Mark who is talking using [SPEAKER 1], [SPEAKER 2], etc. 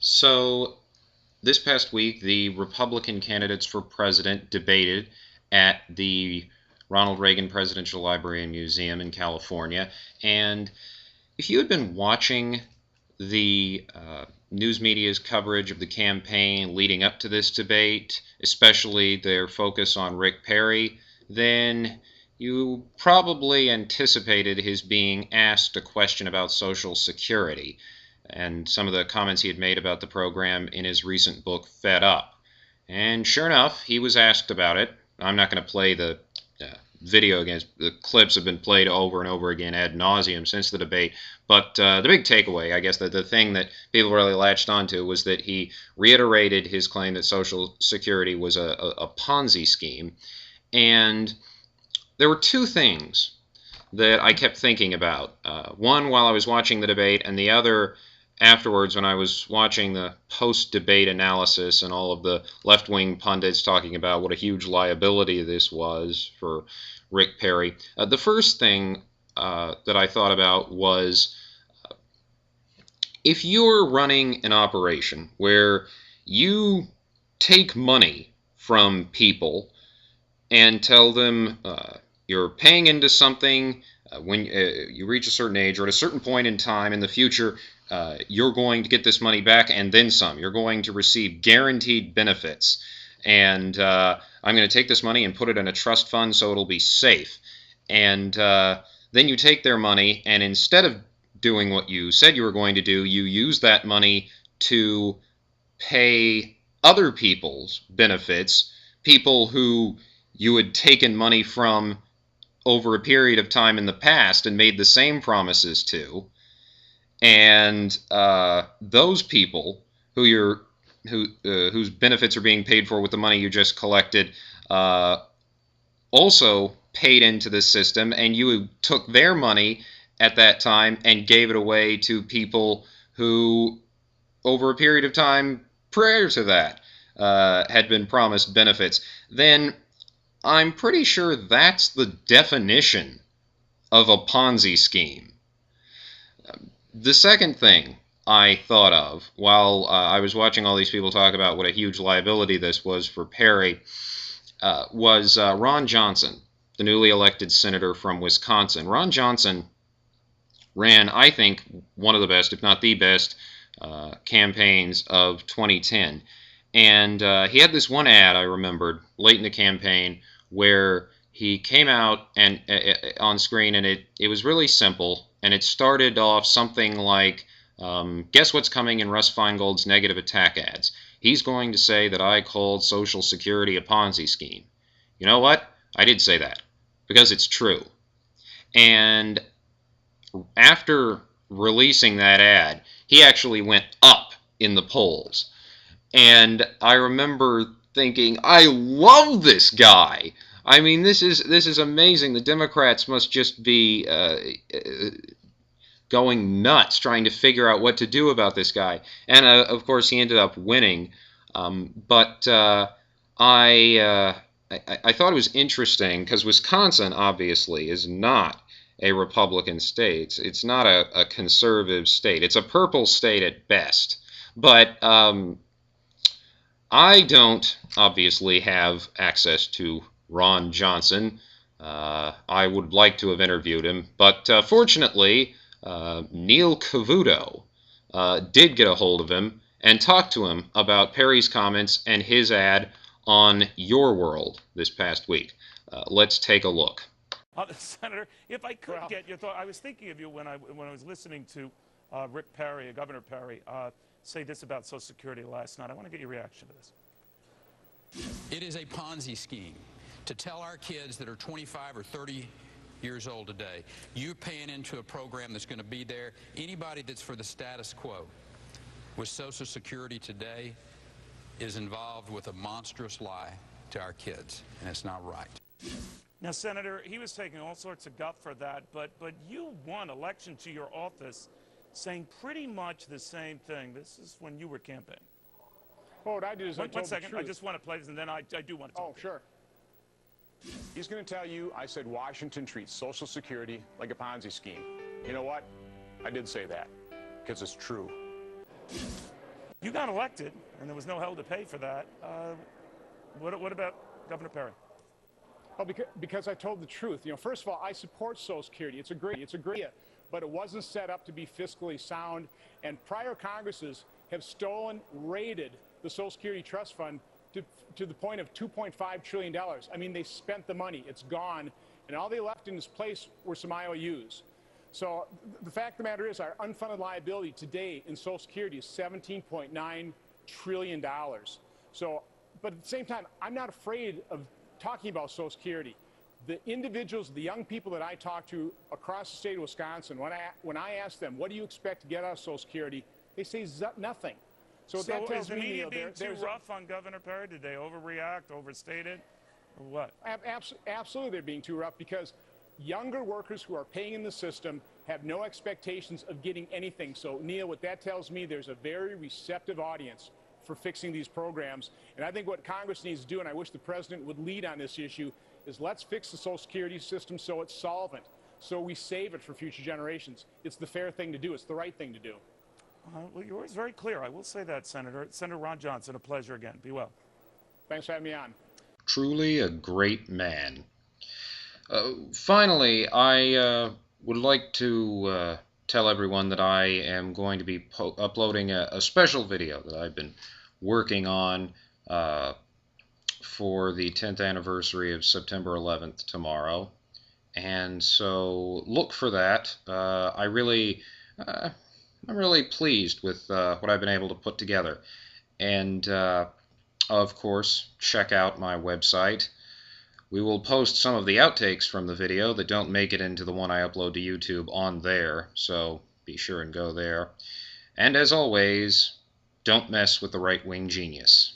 [SPEAKER 1] So, this past week, the Republican candidates for president debated at the Ronald Reagan Presidential Library and Museum in California. And if you had been watching the news media's coverage of the campaign leading up to this debate, especially their focus on Rick Perry, then you probably anticipated his being asked a question about Social Security and some of the comments he had made about the program in his recent book, Fed Up. And sure enough, he was asked about it. I'm not going to play the video again. The clips have been played over and over again ad nauseum since the debate. But the big takeaway, I guess, that the thing that people really latched onto was that he reiterated his claim that Social Security was a Ponzi scheme. And there were two things that I kept thinking about. One while I was watching the debate, and the other afterwards when I was watching the post-debate analysis and all of the left-wing pundits talking about what a huge liability this was for Rick Perry. The first thing that I thought about was if you're running an operation where you take money from people and tell them you're paying into something when you reach a certain age or at a certain point in time in the future, you're going to get this money back and then some. You're going to receive guaranteed benefits. And I'm going to take this money and put it in a trust fund so it'll be safe. And then you take their money, and instead of doing what you said you were going to do, you use that money to pay other people's benefits, people who you had taken money from over a period of time in the past and made the same promises to, and those people whose benefits are being paid for with the money you just collected also paid into the system, and you took their money at that time and gave it away to people who, over a period of time prior to that, had been promised benefits. Then I'm pretty sure that's the definition of a Ponzi scheme. The second thing I thought of while I was watching all these people talk about what a huge liability this was for Perry was Ron Johnson, the newly elected senator from Wisconsin. Ron Johnson ran, I think, one of the best, if not the best, campaigns of 2010. And he had this one ad I remembered late in the campaign where he came out and on screen, and it was really simple, and it started off something like, guess what's coming in Russ Feingold's negative attack ads? He's going to say that I called Social Security a Ponzi scheme. You know what? I did say that, because it's true. And after releasing that ad, he actually went up in the polls. And I remember thinking, I love this guy. I mean, this is amazing. The Democrats must just be going nuts trying to figure out what to do about this guy. And of course, he ended up winning. But I thought it was interesting because Wisconsin obviously is not a Republican state. It's not a conservative state. It's a purple state at best. But I don't obviously have access to Ron Johnson. I would like to have interviewed him, but fortunately, Neil Cavuto did get a hold of him and talk to him about Perry's comments and his ad on Your World this past week. Let's take a look.
[SPEAKER 2] Senator, if I could get your thought, I was thinking of you when I was listening to Rick Perry, Governor Perry, say this about Social Security last night. I want to get your reaction to this.
[SPEAKER 3] It is a Ponzi scheme to tell our kids that are 25 or 30 years old today, you're paying into a program that's going to be there. Anybody that's for the status quo with Social Security today is involved with a monstrous lie to our kids, and it's not right.
[SPEAKER 2] Now, Senator, he was taking all sorts of guff for that, but you won election to your office saying pretty much the same thing. This is when you were campaigning.
[SPEAKER 4] Well, what I did is I told
[SPEAKER 2] One second,
[SPEAKER 4] the truth.
[SPEAKER 2] I just want to play this, and then I do want to talk.
[SPEAKER 4] Oh, sure. He's going to tell you I said Washington treats Social Security like a Ponzi scheme. You know what? I did say that because it's true.
[SPEAKER 2] You got elected, and there was no hell to pay for that. What about Governor Perry?
[SPEAKER 4] Well, because I told the truth. First of all, I support Social Security. It's a great idea, but it wasn't set up to be fiscally sound. And prior Congresses have raided the Social Security Trust Fund to the point of $2.5 trillion. I mean, they spent the money. It's gone. And all they left in its place were some IOUs. So the fact of the matter is our unfunded liability today in Social Security is $17.9 trillion. So, but at the same time, I'm not afraid of talking about Social Security. The individuals, the young people that I talk to across the state of Wisconsin, when I ask them, what do you expect to get out of Social Security, they say nothing. So that tells
[SPEAKER 2] is the
[SPEAKER 4] me,
[SPEAKER 2] media being too rough on Governor Perry? Did they overreact, overstate it, or what?
[SPEAKER 4] Absolutely, they're being too rough because younger workers who are paying in the system have no expectations of getting anything. So, Neil, what that tells me, there's a very receptive audience for fixing these programs. And I think what Congress needs to do, and I wish the president would lead on this issue, is let's fix the Social Security system so it's solvent, so we save it for future generations. It's the fair thing to do. It's the right thing to do.
[SPEAKER 2] Well, you're always very clear. I will say that, Senator. Senator Ron Johnson, a pleasure again. Be well.
[SPEAKER 4] Thanks for having me on.
[SPEAKER 1] Truly a great man. Finally, I would like to tell everyone that I am going to be uploading a special video that I've been working on for the 10th anniversary of September 11th tomorrow. And so look for that. I'm really pleased with what I've been able to put together. And of course, check out my website. We will post some of the outtakes from the video that don't make it into the one I upload to YouTube on there, so be sure and go there. And as always, don't mess with the right-wing genius.